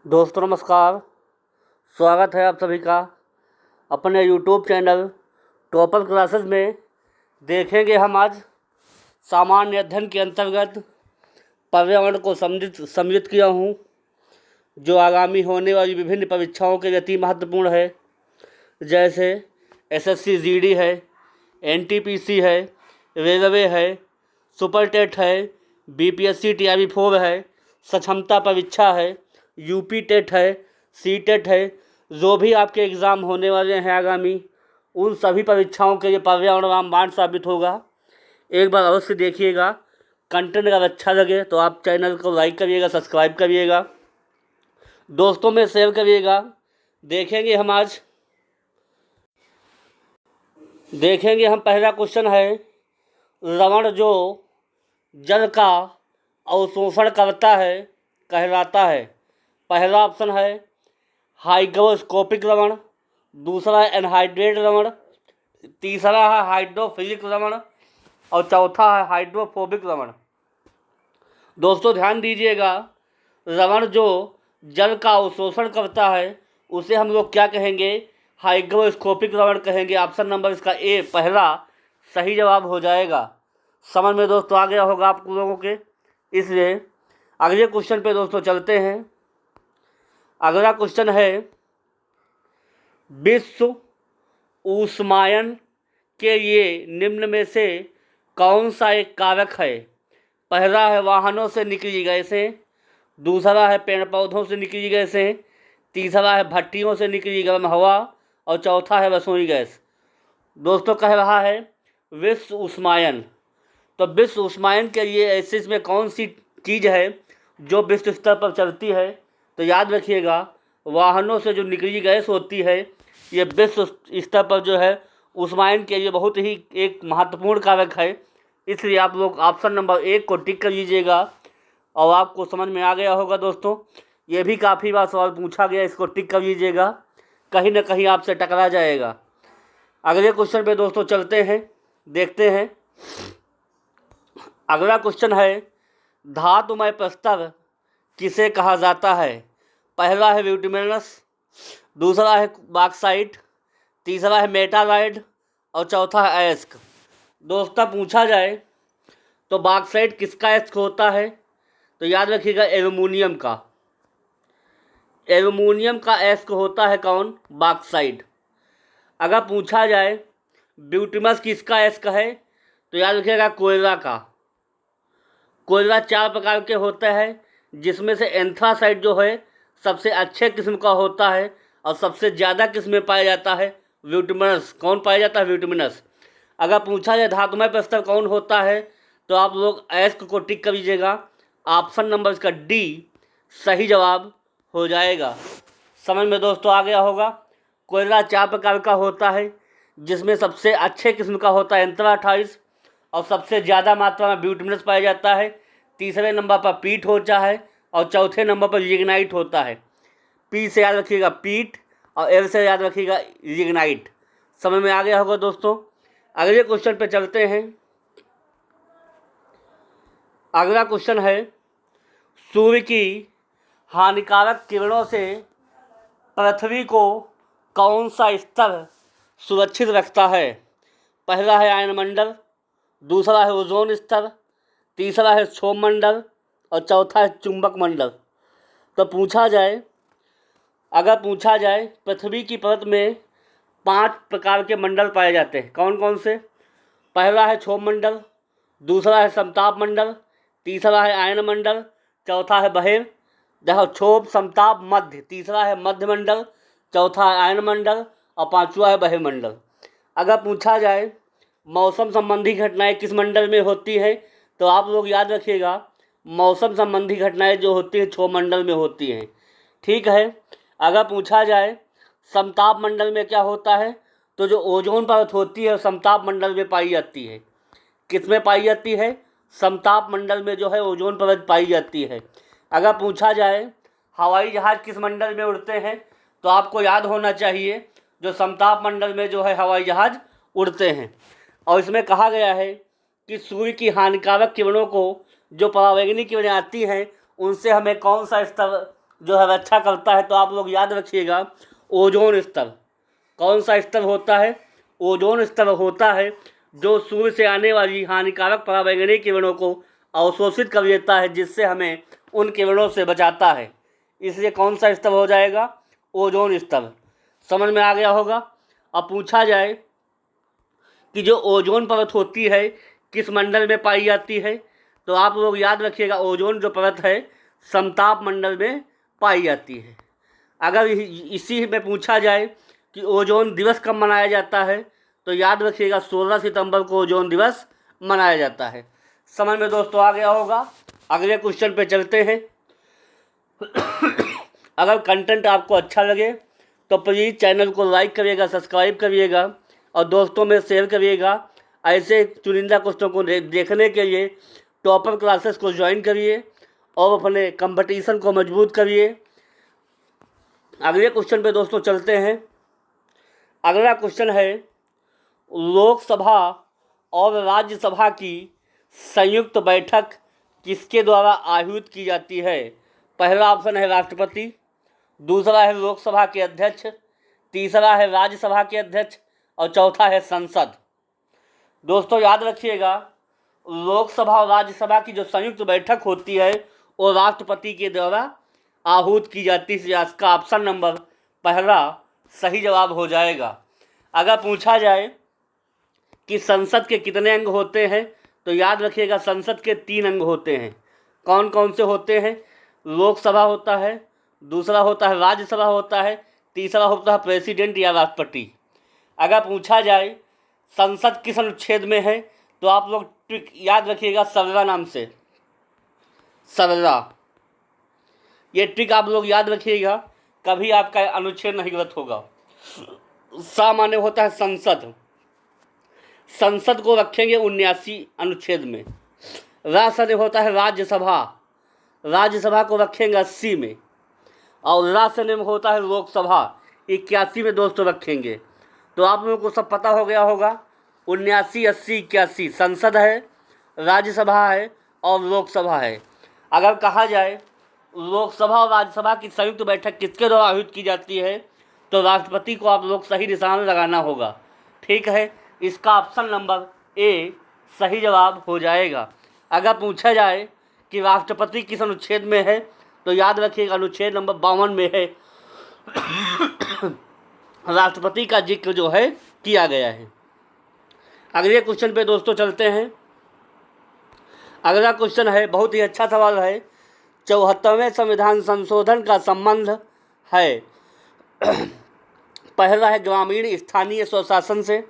दोस्तों नमस्कार। स्वागत है आप सभी का अपने यूट्यूब चैनल टॉपर क्लासेस में। देखेंगे हम आज सामान्य अध्ययन के अंतर्गत पर्यावरण को सम्मिलित किया हूँ, जो आगामी होने वाली विभिन्न परीक्षाओं के लिए अति महत्वपूर्ण है, जैसे एसएससी जीडी है, एनटीपीसी है, रेलवे है, सुपर टेट है, बीपीएससी टीआरबी 4 है, सक्षमता परीक्षा है, यूपी टेट है, सी टेट है। जो भी आपके एग्ज़ाम होने वाले हैं आगामी, उन सभी परीक्षाओं के लिए पर्यावरण रामबाण साबित होगा। एक बार अवश्य देखिएगा। कंटेंट अगर अच्छा लगे तो आप चैनल को लाइक करिएगा, सब्सक्राइब करिएगा, दोस्तों में शेयर करिएगा। देखेंगे हम पहला क्वेश्चन है, लवण जो जल का अवशोषण करता है कहलाता है। पहला ऑप्शन है हाइग्रोस्कोपिक लवण, दूसरा है एनहाइड्रेट लवण, तीसरा है हाइड्रोफिलिक लवण और चौथा है हाइड्रोफोबिक लवण। दोस्तों ध्यान दीजिएगा, लवण जो जल का अवशोषण करता है उसे हम लोग क्या कहेंगे? हाइग्रोस्कोपिक लवण कहेंगे। ऑप्शन नंबर इसका ए पहला सही जवाब हो जाएगा। समझ में दोस्तों आ गया होगा आप लोगों के। इसलिए अगले क्वेश्चन पे दोस्तों चलते हैं। अगला क्वेश्चन है, विश्व ऊष्मायन के ये निम्न में से कौन सा एक कारक है? पहला है वाहनों से निकली गैसें, दूसरा है पेड़ पौधों से निकली गैसें, तीसरा है भट्टियों से निकली गर्म हवा और चौथा है रसोई गैस। दोस्तों कह रहा है विश्व ऊष्मायन। तो विश्व ऊष्मायन के लिए ऐसे इसमें कौन सी चीज़ है जो विश्व स्तर पर चलती है? तो याद रखिएगा, वाहनों से जो निकली गैस होती है ये विश्व स्तर पर जो है ऊष्मायन के लिए बहुत ही एक महत्वपूर्ण कारक है। इसलिए आप लोग ऑप्शन नंबर 1 को टिक कर लीजिएगा और आपको समझ में आ गया होगा। दोस्तों ये भी काफ़ी बार सवाल पूछा गया, इसको टिक कर लीजिएगा, कहीं ना कहीं आपसे टकरा जाएगा। अगले क्वेश्चन पे दोस्तों चलते हैं, देखते हैं। अगला क्वेश्चन है, धातुमय प्रस्तर किसे कहा जाता है? पहला है ब्यूटिमिनस, दूसरा है बॉक्साइट, तीसरा है मेटालाइट और चौथा है अयस्क। दोस्तों पूछा जाए तो बॉक्साइट किसका अयस्क होता है? तो याद रखिएगा एल्युमिनियम का। एल्युमिनियम का अयस्क होता है कौन? बॉक्साइट। अगर पूछा जाए ब्यूटिमस किसका अयस्क है? तो याद रखिएगा कोयला का। कोयला 4 प्रकार के होते हैं, जिसमें से एंथ्रासाइट जो है सबसे अच्छे किस्म का होता है और सबसे ज़्यादा किस्म में पाया जाता है ब्यूटिमिनस। कौन पाया जाता है? ब्यूटिमिनस। अगर पूछा जाए धातुमय प्रस्तर कौन होता है तो आप लोग अयस्क को टिक कर लीजिएगा। ऑप्शन नंबर इसका डी सही जवाब हो जाएगा। समझ में दोस्तों आ गया होगा। कोयला 4 प्रकार का होता है, जिसमें सबसे अच्छे किस्म का होता है एंथ्रासाइट और सबसे ज़्यादा मात्रा में ब्यूटिमिनस पाया जाता है। तीसरे नंबर पर पीट होता है और चौथे नंबर पर लिग्नाइट होता है। पी से याद रखिएगा पीट और एल से याद रखिएगा लिग्नाइट। समझ में आ गया होगा दोस्तों। अगले क्वेश्चन पे चलते हैं। अगला क्वेश्चन है, सूर्य की हानिकारक किरणों से पृथ्वी को कौन सा स्तर सुरक्षित रखता है? पहला है आयनमंडल, दूसरा है ओजोन स्तर, तीसरा है क्षोभ मंडल और चौथा है चुंबक मंडल। तो अगर पूछा जाए पृथ्वी की परत में 5 प्रकार के मंडल पाए जाते हैं। कौन कौन से? पहला है क्षोभ मंडल, दूसरा है समताप मंडल, तीसरा है आयन मंडल, चौथा है बहिर देखो क्षोभ समताप मध्य, तीसरा है मध्य मंडल, चौथा है आयन मंडल और पांचवा है बहिर्मंडल। अगर पूछा जाए मौसम संबंधी घटनाएं किस मंडल में होती हैं तो आप लोग याद रखिएगा, मौसम संबंधी घटनाएं जो होती हैं क्षोभ मंडल में होती हैं। ठीक है। अगर पूछा जाए समताप मंडल में क्या होता है तो जो ओजोन परत होती है समताप मंडल में पाई जाती है। किस में पाई जाती है? समताप मंडल में जो है ओजोन परत पाई जाती है। अगर पूछा जाए हवाई जहाज़ किस मंडल में उड़ते हैं तो आपको याद होना चाहिए जो समताप मंडल में जो है हवाई जहाज़ उड़ते हैं। और इसमें कहा गया है कि सूर्य की हानिकारक किरणों को जो परावैंगनी किरणें आती हैं उनसे हमें कौन सा स्तर जो है रक्षा करता है। तो आप लोग याद रखिएगा ओजोन स्तर। कौन सा स्तर होता है? ओजोन स्तर होता है जो सूर्य से आने वाली हानिकारक पराबैंगनी किरणों को अवशोषित कर देता है, जिससे हमें उन किरणों से बचाता है। इसलिए कौन सा स्तर हो जाएगा? ओजोन स्तर। समझ में आ गया होगा। अब पूछा जाए कि जो ओजोन परत होती है किस मंडल में पाई जाती है, तो आप लोग याद रखिएगा ओजोन जो परत है समताप मंडल में पाई जाती है। अगर इसी में पूछा जाए कि ओजोन दिवस कब मनाया जाता है, तो याद रखिएगा 16 सितंबर को ओजोन दिवस मनाया जाता है। समझ में दोस्तों आ गया होगा। अगले क्वेश्चन पे चलते हैं। अगर कंटेंट आपको अच्छा लगे तो प्लीज़ चैनल को लाइक करिएगा, सब्सक्राइब करिएगा और दोस्तों में शेयर करिएगा। ऐसे चुनिंदा क्वेश्चनों को देखने के लिए टॉपर क्लासेस को ज्वाइन करिए और अपने कंपटीशन को मजबूत करिए। अगले क्वेश्चन पे दोस्तों चलते हैं। अगला क्वेश्चन है लोकसभा और राज्यसभा की संयुक्त बैठक किसके द्वारा आयोजित की जाती है? पहला ऑप्शन है राष्ट्रपति, दूसरा है लोकसभा के अध्यक्ष, तीसरा है राज्यसभा के अध्यक्ष और चौथा है संसद। दोस्तों याद रखिएगा लोकसभा और राज्यसभा की जो संयुक्त बैठक होती है वो राष्ट्रपति के द्वारा आहूत की जाती है। इसका ऑप्शन नंबर पहला सही जवाब हो जाएगा। अगर पूछा जाए कि संसद के कितने अंग होते हैं, तो याद रखिएगा संसद के 3 अंग होते हैं। कौन कौन से होते हैं? लोकसभा होता है, दूसरा होता है राज्यसभा होता है, तीसरा होता है प्रेसिडेंट या राष्ट्रपति। अगर पूछा जाए संसद किस अनुच्छेद में है, तो आप लोग ट्रिक याद रखिएगा सरला नाम से, सरला। ये ट्रिक आप लोग याद रखिएगा, कभी आपका अनुच्छेद नहीं गलत होगा। सा माने होता है संसद, संसद को रखेंगे 79 अनुच्छेद में। रा से होता है राज्यसभा, राज्यसभा को रखेंगे 80 में। और रा से होता है लोकसभा, 81 में दोस्तों रखेंगे। तो आप लोगों को सब पता हो गया होगा 79, 80, 81 संसद है, राज्यसभा है और लोकसभा है। अगर कहा जाए लोकसभा और राज्यसभा की संयुक्त बैठक किसके द्वारा आयोजित की जाती है, तो राष्ट्रपति को आप लोग सही निशान लगाना होगा। ठीक है, इसका ऑप्शन नंबर ए सही जवाब हो जाएगा। अगर पूछा जाए कि राष्ट्रपति किस अनुच्छेद में है, तो याद रखिएगा अनुच्छेद नंबर 52 में है राष्ट्रपति का जिक्र जो है किया गया है। अगले क्वेश्चन पे दोस्तों चलते हैं। अगला क्वेश्चन है बहुत ही अच्छा सवाल है। 74वें संविधान संशोधन का संबंध है पहला है ग्रामीण स्थानीय स्वशासन से,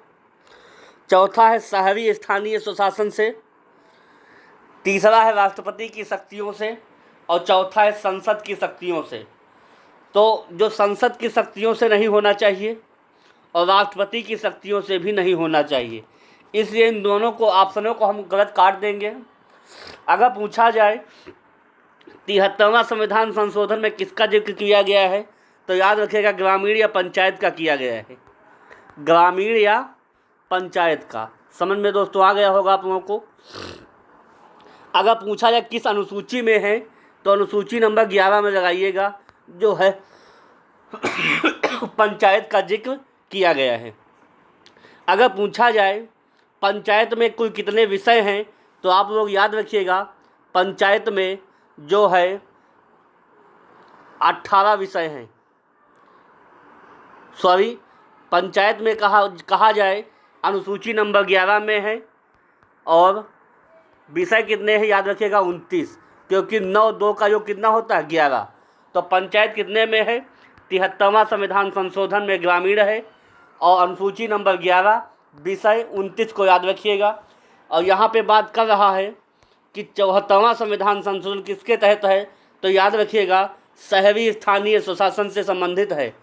चौथा है शहरी स्थानीय स्वशासन से, तीसरा है राष्ट्रपति की शक्तियों से और चौथा है संसद की शक्तियों से। तो जो संसद की शक्तियों से नहीं होना चाहिए और राष्ट्रपति की शक्तियों से भी नहीं होना चाहिए, इसलिए इन दोनों को ऑप्शनों को हम गलत काट देंगे। अगर पूछा जाए 73वां संविधान संशोधन में किसका जिक्र किया गया है, तो याद रखिएगा ग्रामीण या पंचायत का किया गया है, ग्रामीण या पंचायत का। समझ में दोस्तों आ गया होगा आप लोगों को। अगर पूछा जाए किस अनुसूची में है, तो अनुसूची नंबर 11 में लगाइएगा, जो है पंचायत का जिक्र किया गया है। अगर पूछा जाए पंचायत में कुल कितने विषय हैं, तो आप लोग याद रखिएगा पंचायत में जो है 18 विषय हैं। सॉरी, पंचायत में कहा जाए अनुसूची नंबर 11 में है और विषय कितने हैं याद रखिएगा 29, क्योंकि 9-2 का योग कितना होता है 11। तो पंचायत कितने में है? 73वां संविधान संशोधन में ग्रामीण है और अनुसूची नंबर 11 विषय 29 को याद रखिएगा। और यहाँ पे बात कर रहा है कि 74वां संविधान संशोधन किसके तहत है, तो याद रखिएगा शहरी स्थानीय स्वशासन से संबंधित है।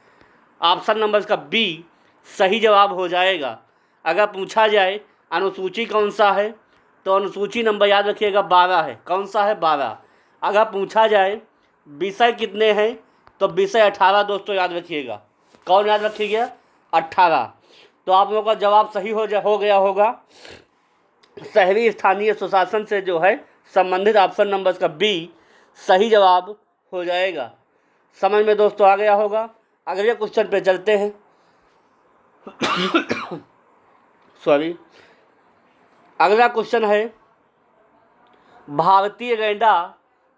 ऑप्शन नंबर इसका बी सही जवाब हो जाएगा। अगर पूछा जाए अनुसूची कौन सा है, तो अनुसूची नंबर याद रखिएगा 12 है। कौन सा है? 12। अगर पूछा जाए विषय कितने हैं, तो विषय 18 दोस्तों याद रखिएगा। कौन याद रखिएगा? 18। तो आप लोगों का जवाब सही हो गया होगा। शहरी स्थानीय स्वशासन से जो है संबंधित ऑप्शन नंबर का बी सही जवाब हो जाएगा। समझ में दोस्तों आ गया होगा। अगले क्वेश्चन पे चलते हैं। सॉरी, अगला क्वेश्चन है भारतीय गैंडा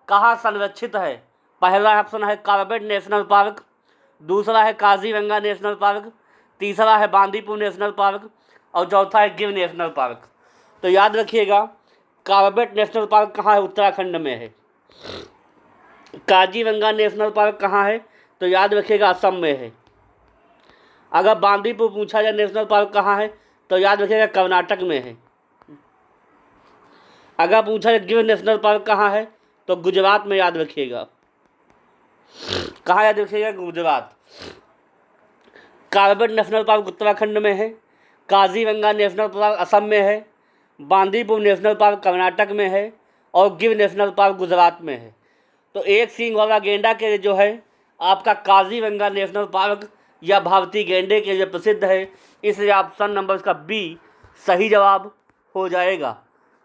कहाँ संरक्षित है। पहला ऑप्शन है कॉर्बेट नेशनल पार्क, दूसरा है काजीरंगा नेशनल पार्क, तीसरा है बांदीपुर नेशनल पार्क और चौथा है गिर नेशनल पार्क। तो याद रखिएगा, कॉर्बेट नेशनल पार्क कहाँ है, उत्तराखंड में है। काजीरंगा नेशनल पार्क कहाँ है, तो याद रखिएगा असम में है। अगर बांदीपुर पूछा जाए नेशनल पार्क कहाँ है, तो याद रखिएगा कर्नाटक में है। अगर पूछा जाए गिर नेशनल पार्क कहाँ है, तो गुजरात में याद रखिएगा। कहाँ याद रखिएगा, Gujarat. Corbett national park Uttarakhand में है, काजीरंगा नेशनल पार्क असम में है, बांदीपुर नेशनल पार्क कर्नाटक में है और गिर नेशनल पार्क गुजरात में है। तो एक सींग वाला गेंडा के लिए जो है आपका काजीरंगा नेशनल पार्क या भारतीय गेंडे के लिए प्रसिद्ध है, इसलिए ऑप्शन नंबर इसका बी सही जवाब हो जाएगा।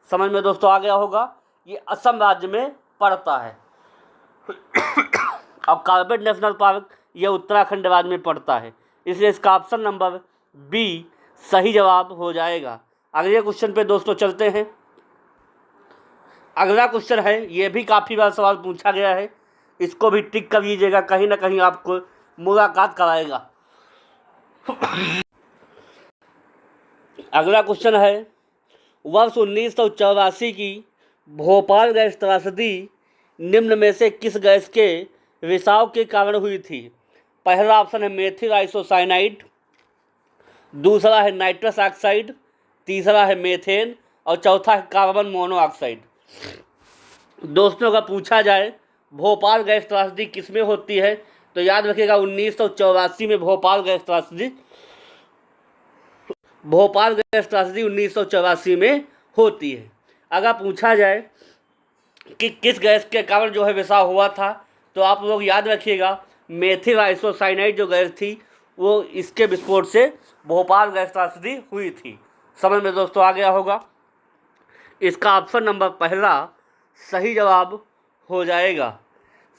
समझ में दोस्तों आ गया होगा। ये असम राज्य में पड़ता है और कॉर्बेट नेशनल पार्क ये उत्तराखंड राज्य में पड़ता है, इसलिए इसका ऑप्शन नंबर बी सही जवाब हो जाएगा। अगले क्वेश्चन पे दोस्तों चलते हैं। अगला क्वेश्चन है, ये भी काफ़ी बार सवाल पूछा गया है, इसको भी टिक कर लीजिएगा, कहीं ना कहीं आपको मुलाकात कराएगा। अगला क्वेश्चन है, वर्ष 1984 की भोपाल गैस त्रासदी निम्न में से किस गैस के रिसाव के कारण हुई थी। पहला ऑप्शन है मेथिल आइसोसाइनाइड, दूसरा है नाइट्रस ऑक्साइड, तीसरा है मेथेन और चौथा है कार्बन मोनोऑक्साइड। दोस्तों अगर पूछा जाए भोपाल गैस त्रासदी किस में होती है, तो याद रखिएगा 1984 में भोपाल गैस त्रासदी 1984 में होती है। अगर पूछा जाए कि किस गैस के कारण जो है रिसाव हुआ था, तो आप लोग याद रखिएगा मेथिल आइसोसाइनाइड जो गैस थी वो इसके विस्फोट से भोपाल गैस त्रासदी हुई थी। समझ में दोस्तों आ गया होगा। इसका ऑप्शन नंबर पहला सही जवाब हो जाएगा।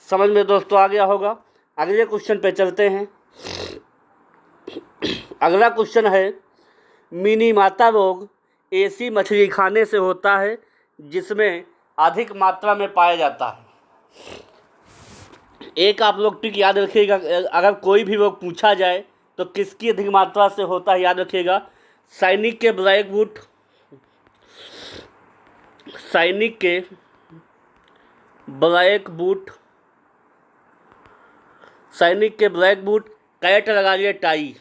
समझ में दोस्तों आ गया होगा। अगले क्वेश्चन पे चलते हैं। अगला क्वेश्चन है, मिनीमाता रोग ऐसी मछली खाने से होता है जिसमें अधिक मात्रा में पाया जाता है। एक आप लोग ट्रिक याद रखिएगा, अगर कोई भी रोग पूछा जाए तो किसकी अधिक मात्रा से होता है, याद रखिएगा सैनिक के ब्लैक बूट, कैट लगा ले टाई,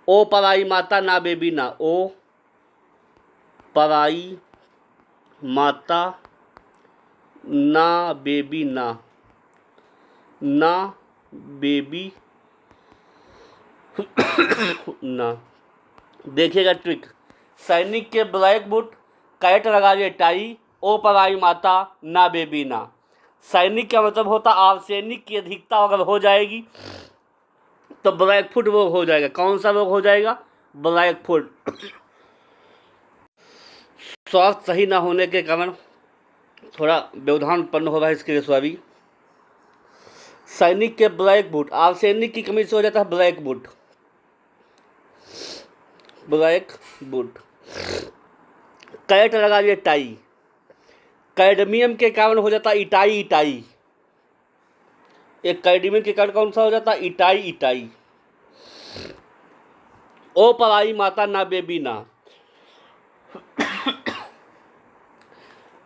ओ पराई माता ना बेबी ना, ओ पराई माता ना बेबी ना, ना बेबी ना। देखिएगा ट्रिक, सैनिक के ब्लैक बूट, कैट लगा ले टाई, ओ पराई माता ना बेबी ना। सैनिक का मतलब होता आर्सेनिक की अधिकता अगर हो जाएगी तो ब्लैक फुट रोग हो जाएगा। कौन सा रोग हो जाएगा, ब्लैक फुट। स्वास्थ्य सही ना होने के कारण थोड़ा व्यवधान उत्पन्न हो रहा है, इसके लिए सॉरी। सैनिक के ब्लैक बूट, आर्सेनिक की कमी से हो जाता है ब्लैक बूट। कैट लगा लिए टाई, कैडमियम के कारण हो जाता इटाई। एक कैडमियम के कारण कौन सा हो जाता, इटाई। ओ पराई माता ना बेबी ना,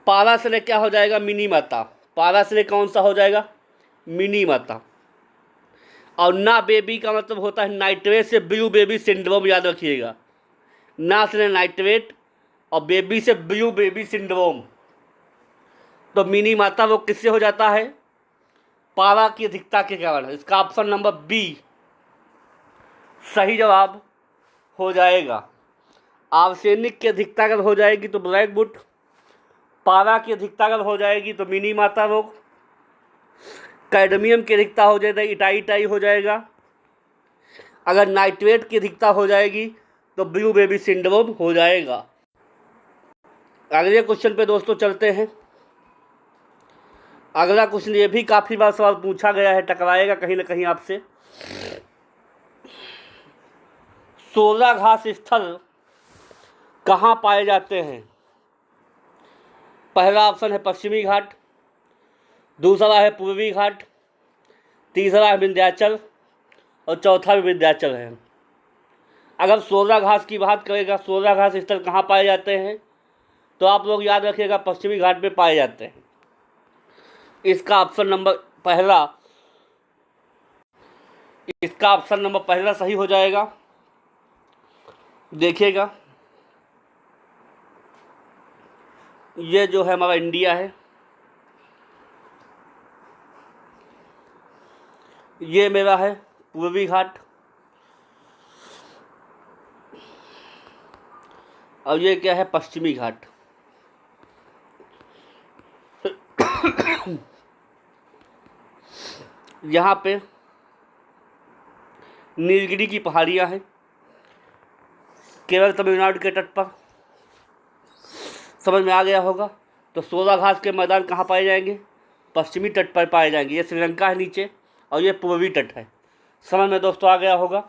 पारा से क्या हो जाएगा, मिनी माता। पारा से कौन सा हो जाएगा, मिनी माता। और ना बेबी का मतलब होता है नाइट्रेट से ब्लू बेबी सिंड्रोम, याद रखिएगा। ना से नाइट्रेट और बेबी से ब्लू बेबी सिंड्रोम। तो मिनी माता वो किससे हो जाता है, पारा की अधिकता के कारण। इसका ऑप्शन नंबर बी सही जवाब हो जाएगा। आर्सेनिक की अधिकता अगर हो जाएगी तो ब्लैक बूट, पारा की अधिकता अगर हो जाएगी तो मिनी माता रोग, कैडमियम की अधिकता हो जाएगी इटाई हो जाएगा, अगर नाइट्रेट की अधिकता हो जाएगी तो ब्लू बेबी सिंड्रोम हो जाएगा। अगले क्वेश्चन पे दोस्तों चलते हैं। अगला क्वेश्चन ये भी काफ़ी बार सवाल पूछा गया है, टकराएगा कहीं ना कहीं आपसे। 16 घास स्थल कहाँ पाए जाते हैं? पहला ऑप्शन है पश्चिमी घाट, दूसरा है पूर्वी घाट, तीसरा है विंध्याचल और चौथा भी विंध्याचल है। अगर 16 घास की बात करेगा, 16 घास स्थल कहाँ पाए जाते हैं, तो आप लोग याद रखिएगा पश्चिमी घाट में पाए जाते हैं। इसका ऑप्शन नंबर पहला सही हो जाएगा। देखिएगा, ये जो है हमारा इंडिया है, ये मेरा है पूर्वी घाट और ये क्या है पश्चिमी घाट। यहाँ पे नीलगिरी की पहाड़ियाँ हैं केवल तमिलनाडु के तट पर। समझ में आ गया होगा। तो 16 घास के मैदान कहाँ पाए जाएंगे? पश्चिमी तट पर पाए जाएंगे। ये श्रीलंका है नीचे और ये पूर्वी तट है। समझ में दोस्तों आ गया होगा।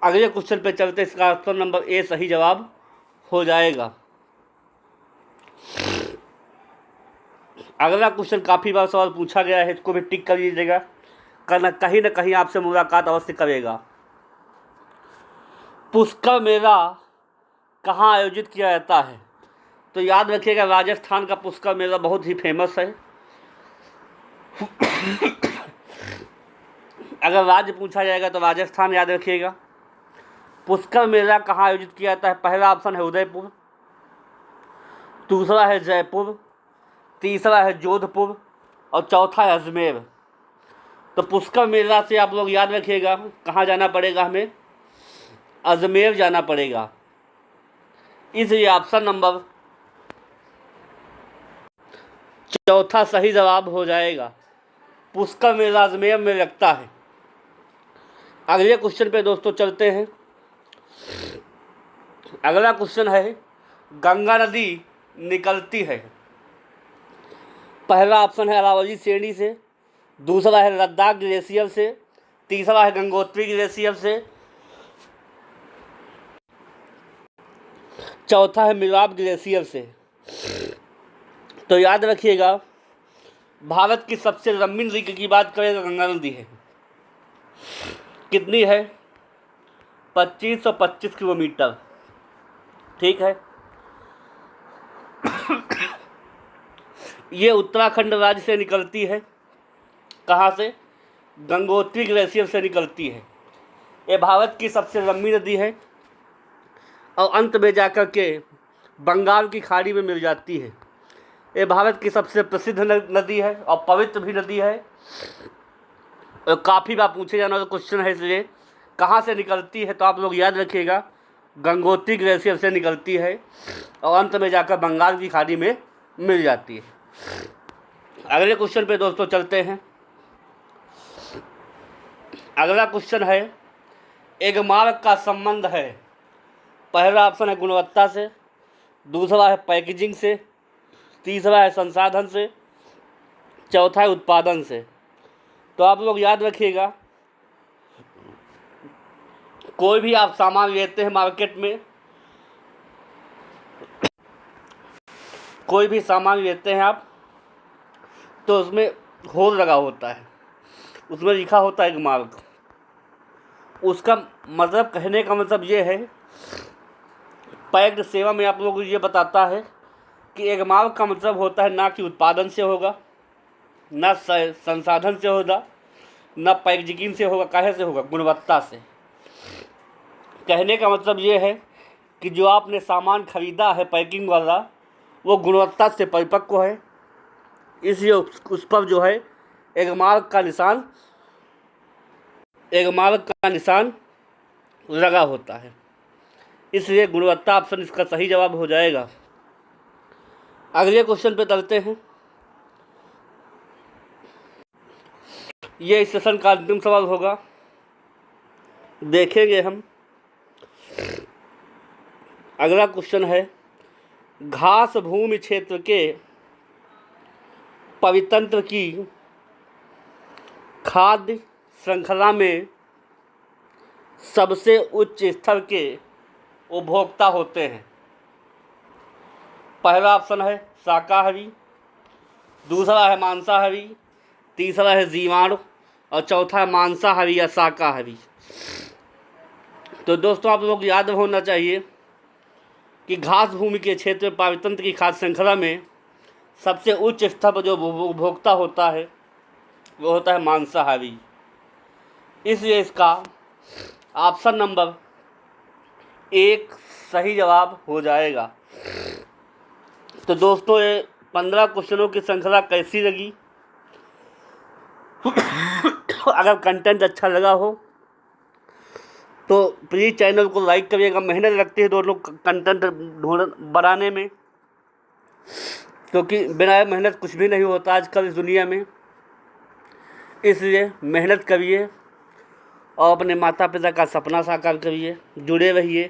अगले क्वेश्चन पे चलते, इसका ऑप्शन नंबर ए सही जवाब हो जाएगा। अगला क्वेश्चन काफ़ी बार सवाल पूछा गया है, इसको भी टिक कर लीजिएगा, कहीं ना कहीं आपसे मुलाकात अवश्य करेगा। पुष्कर मेला कहाँ आयोजित किया जाता है? तो याद रखिएगा राजस्थान का पुष्कर मेला बहुत ही फेमस है। अगर राज्य पूछा जाएगा तो राजस्थान याद रखिएगा। पुष्कर मेला कहाँ आयोजित किया जाता है? पहला ऑप्शन है उदयपुर, दूसरा है जयपुर, तीसरा है जोधपुर और चौथा है अजमेर। तो पुष्कर मेला से आप लोग याद रखिएगा कहाँ जाना पड़ेगा, हमें अजमेर जाना पड़ेगा। इसलिए ऑप्शन नंबर चौथा सही जवाब हो जाएगा। पुष्कर मेला अजमेर में लगता है। अगले क्वेश्चन पे दोस्तों चलते हैं। अगला क्वेश्चन है गंगा नदी निकलती है। पहला ऑप्शन है अरावली श्रेणी से, दूसरा है लद्दाख ग्लेशियर से, तीसरा है गंगोत्री ग्लेशियर से, चौथा है मिलाप ग्लेशियर से। तो याद रखिएगा भारत की सबसे लंबी नदी की बात करें तो गंगा नदी है। कितनी है? 2525 किलोमीटर। ठीक है। ये उत्तराखंड राज्य से निकलती है। कहाँ से? गंगोत्री ग्लेशियर से निकलती है। ये भारत की सबसे लंबी नदी है और अंत में जाकर के बंगाल की खाड़ी में मिल जाती है। ये भारत की सबसे प्रसिद्ध नदी है और पवित्र भी नदी है। और काफ़ी बार पूछे जाने वाला क्वेश्चन है, इसलिए कहाँ से निकलती है तो आप लोग याद रखिएगा गंगोत्री ग्लेशियर से निकलती है और अंत में जाकर बंगाल की खाड़ी में मिल जाती है। अगले क्वेश्चन पे दोस्तों चलते हैं। अगला क्वेश्चन है एक मार्ग का संबंध है। पहला ऑप्शन है गुणवत्ता से, दूसरा है पैकेजिंग से, तीसरा है संसाधन से, चौथा है उत्पादन से। तो आप लोग याद रखिएगा कोई भी आप सामान लेते हैं मार्केट में, कोई भी सामान लेते हैं आप, तो उसमें होल लगा होता है, उसमें लिखा होता है एक मार्क। उसका मतलब, कहने का मतलब ये है, पैक्ड सेवा में आप लोगों को ये बताता है कि एक मार्क का मतलब होता है ना कि उत्पादन से होगा, ना संसाधन से होगा, ना पैकेजिंग से होगा। काहे से होगा? गुणवत्ता से। कहने का मतलब ये है कि जो आपने सामान खरीदा है पैकिंग वाला, वो गुणवत्ता से परिपक्व है, इसलिए उस पर जो है एक मार्क का निशान लगा होता है। इसलिए गुणवत्ता ऑप्शन इसका सही जवाब हो जाएगा। अगले क्वेश्चन पे चलते हैं। ये इस सेशन का अंतिम सवाल होगा, देखेंगे हम। अगला क्वेश्चन है घास भूमि क्षेत्र के परितंत्र की खाद्य श्रृंखला में सबसे उच्च स्तर के उपभोक्ता होते हैं। पहला ऑप्शन है शाकाहारी, दूसरा है मांसाहारी, तीसरा है जीवाणु और चौथा है मांसाहारी या शाकाहारी। तो दोस्तों आप लोगों को याद होना चाहिए कि घास भूमि के क्षेत्र में पारितंत्र की खाद्य श्रृंखला में सबसे उच्च स्तर पर जो उपभोक्ता होता है वो होता है मांसाहारी। इसलिए इसका ऑप्शन नंबर 1 सही जवाब हो जाएगा। तो दोस्तों ये 15 क्वेश्चनों की श्रृंखला कैसी लगी? अगर कंटेंट अच्छा लगा हो तो प्लीज़ चैनल को लाइक करिएगा। मेहनत लगती है दोनों कंटेंट बनाने में, क्योंकि बिना मेहनत कुछ भी नहीं होता आजकल इस दुनिया में। इसलिए मेहनत करिए और अपने माता पिता का सपना साकार करिए। जुड़े रहिए,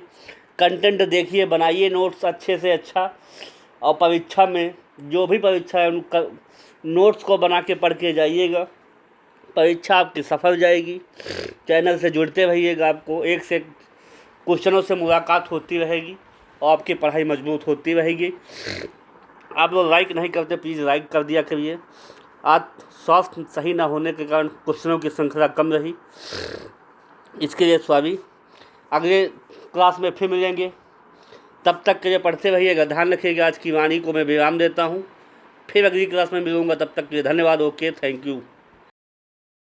कंटेंट देखिए, बनाइए नोट्स अच्छे से अच्छा, और परीक्षा में जो भी परीक्षा है उनका नोट्स को बना के पढ़ के जाइएगा। परीक्षा आपकी सफल जाएगी। चैनल से जुड़ते रहिएगा, आपको एक से क्वेश्चनों से मुलाकात होती रहेगी और आपकी पढ़ाई मजबूत होती रहेगी। आप लोग लाइक नहीं करते, प्लीज़ लाइक कर दिया करिए। आज स्वास्थ्य सही ना होने के कारण क्वेश्चनों की श्रृंखला कम रही, इसके लिए सॉरी। अगले क्लास में फिर मिलेंगे, तब तक के लिए पढ़ते रहिएगा, ध्यान रखिएगा। आज की वाणी को मैं विराम देता हूँ, फिर अगली क्लास में मिलूँगा, तब तक के लिए धन्यवाद। Okay, thank you.